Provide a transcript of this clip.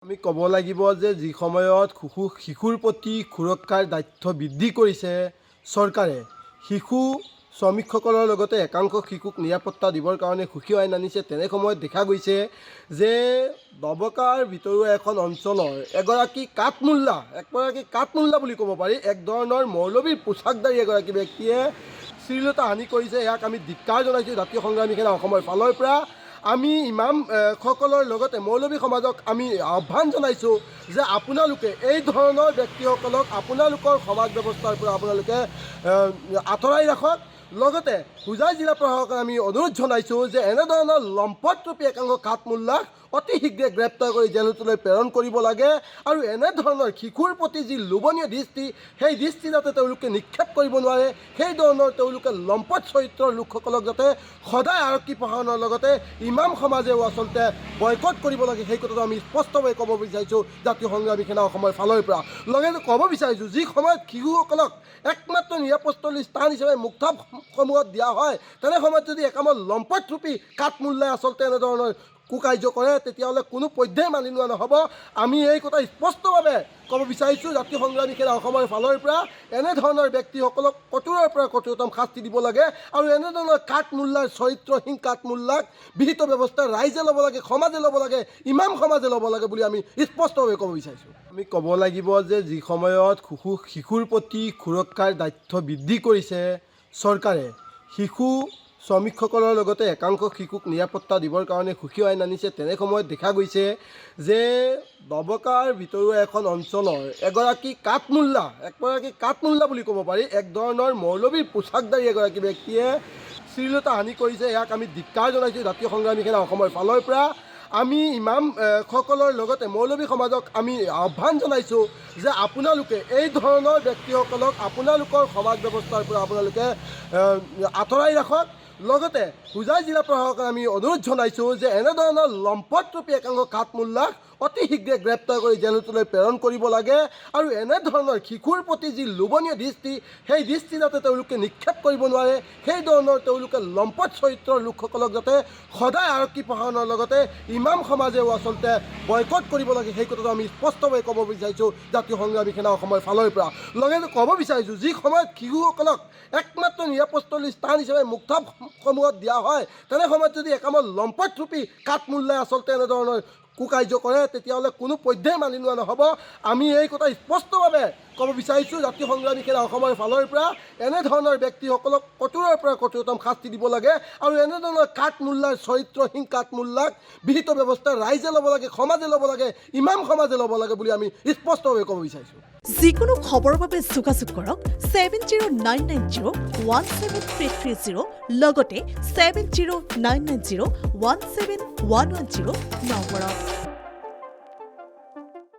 আমি ক'ব লাগিব যে যি সময়ত শিশুৰ প্ৰতি সুৰক্ষাৰ দায়িত্ব বৃদ্ধি কৰিছে চৰকাৰে, শিশু শ্ৰমিকসকলৰ লগতে একাংশ শিশুক নিৰাপত্তা দিবৰ কাৰণে সুখী আইন আনিছে, তেনে সময়ত দেখা গৈছে যে দবকাৰ ভিতৰুৱা এখন অঞ্চলৰ এগৰাকী কাঠমুল্লা বুলি ক'ব পাৰি, এক ধৰণৰ মৌলবীৰ পোছাকধাৰী এগৰাকী ব্যক্তিয়ে শ্লীলতা হানি কৰিছে। ইয়াক আমি ধিক্কাৰ জনাইছোঁ জাতীয় সংগ্ৰামী সেনা অসমৰ ফালৰ পৰা। আমি ইমামসকলৰ লগতে মৌলবী সমাজক আমি আহ্বান জনাইছোঁ যে আপোনালোকে এই ধৰণৰ ব্যক্তিসকলক আপোনালোকৰ সমাজ ব্যৱস্থাৰ পৰা আপোনালোকে আঁতৰাই ৰাখক। লগতে হোজাই জিলা প্ৰশাসকক আমি অনুৰোধ জনাইছোঁ যে এনেধৰণৰ লম্পটৰূপী একাংশ কাঠমুল্লাক অতি শীঘ্ৰে গ্ৰেপ্তাৰ কৰি জেললৈ প্ৰেৰণ কৰিব লাগে আৰু এনেধৰণৰ শিশুৰ প্ৰতি যি লোভনীয় দৃষ্টি, সেই দৃষ্টি যাতে তেওঁলোকে নিক্ষেপ কৰিব নোৱাৰে, সেই ধৰণৰ তেওঁলোকে লম্পট চৰিত্ৰৰ লোকসকলক যাতে সদায় আৰক্ষী প্ৰশাসনৰ লগতে ইমাম সমাজেও আচলতে বয়কট কৰিব লাগে, সেই কথাটো আমি স্পষ্টভাৱে ক'ব বিচাৰিছোঁ জাতীয় সংগ্ৰামী সেনা অসমৰ ফালৰ পৰা। লগতে ক'ব বিচাৰিছোঁ যি সময়ত শিশুসকলক একমাত্ৰ নিৰাপত্তাৰ স্থান হিচাপে মুক্তাসমূহত দিয়া হয়, তেনে সময়ত যদি একামৰ লম্পটৰূপী কাঠমুল্লাই আচলতে এনেধৰণৰ কুকাৰ্য কৰে, তেতিয়াহ'লে কোনো পধ্যেই মানি লোৱা নহ'ব। আমি এই কথা স্পষ্টভাৱে ক'ব বিচাৰিছোঁ জাতীয় সংগ্ৰামী সেনা অসমৰ ফালৰ পৰা। এনেধৰণৰ ব্যক্তিসকলক কঠোৰৰ পৰা কঠোৰতম শাস্তি দিব লাগে আৰু এনেধৰণৰ কাঠমুল্লাৰ চৰিত্ৰহীন কাঠমুল্লাক বিহিত ব্যৱস্থা ৰাইজে ল'ব লাগে, সমাজে ল'ব লাগে, ইমাম সমাজে ল'ব লাগে বুলি আমি স্পষ্টভাৱে ক'ব বিচাৰিছোঁ। আমি ক'ব লাগিব যে যি সময়ত শিশুৰ প্ৰতি সুৰক্ষাৰ দায়িত্ব বৃদ্ধি কৰিছে চৰকাৰে, শিশু শ্ৰমিকসকলৰ লগতে একাংশ শিশুক নিৰাপত্তা দিবৰ কাৰণে সুখী আইন আনিছে, তেনে সময়ত দেখা গৈছে যে দবকাৰ ভিতৰুৱা এখন অঞ্চলৰ এগৰাকী কাঠমুল্লা বুলি ক'ব পাৰি, এক ধৰণৰ মৌলবীৰ পোছাকধাৰী এগৰাকী ব্যক্তিয়ে শ্লীলতা হানি কৰিছে। ইয়াক আমি ধিক্কাৰ জনাইছোঁ জাতীয় সংগ্ৰামী সেনা অসমৰ ফালৰ পৰা। আমি ইমামসকলৰ লগতে মৌলবী সমাজক আমি আহ্বান জনাইছোঁ যে আপোনালোকে এই ধৰণৰ ব্যক্তিসকলক আপোনালোকৰ সমাজ ব্যৱস্থাৰ পৰা আপোনালোকে আঁতৰাই ৰাখক। লগতে হোজাই জিলা প্ৰশাসকক আমি অনুৰোধ জনাইছোঁ যে এনেধৰণৰ লম্পটৰূপী একাংশ কাঠমুল্লাক অতি শীঘ্ৰে গ্ৰেপ্তাৰ কৰি জেললৈ প্ৰেৰণ কৰিব লাগে আৰু এনেধৰণৰ শিশুৰ প্ৰতি যি লোভনীয় দৃষ্টি, সেই দৃষ্টি যাতে তেওঁলোকে নিক্ষেপ কৰিব নোৱাৰে, সেই ধৰণৰ তেওঁলোকে লম্পট চৰিত্ৰৰ লোকসকলক যাতে সদায় আৰক্ষী প্ৰশাসনৰ লগতে ইমাম সমাজেও আচলতে বয়কট কৰিব লাগে, সেই কথাটো আমি স্পষ্টভাৱে ক'ব বিচাৰিছোঁ জাতীয় সংগ্ৰামী সেনা অসমৰ ফালৰ পৰা। লগতে ক'ব বিচাৰিছোঁ যি সময়ত শিশুসকলক একমাত্ৰ নিৰাপত্তাৰ স্থান হিচাপে মুক্তাসমূহত দিয়া হয়, তেনে সময়ত যদি একামৰ লম্পটৰূপী কাঠমুল্লাই আচলতে এনেধৰণৰ কুকাৰ্য কৰে, তেতিয়াহ'লে কোনো পধ্যেই মানি লোৱা নহ'ব। আমি এই কথা স্পষ্টভাৱে ক'ব বিচাৰিছোঁ জাতীয় সংগ্ৰামী সেনা অসমৰ ফালৰ পৰা। এনেধৰণৰ ব্যক্তিসকলক কঠোৰৰ পৰা কঠোৰতম শাস্তি দিব লাগে আৰু এনেধৰণৰ কাঠমুল্লাৰ চৰিত্ৰহীন কাঠমুল্লাক বিহিত ব্যৱস্থা ৰাইজে ল'ব লাগে, সমাজে ল'ব লাগে, ইমাম সমাজে ল'ব লাগে বুলি আমি স্পষ্টভাৱে ক'ব বিচাৰিছোঁ। যিকোনো খবৰৰ বাবে যোগাযোগ কৰক 7099017330 লগতে 7099017110 নম্বৰত।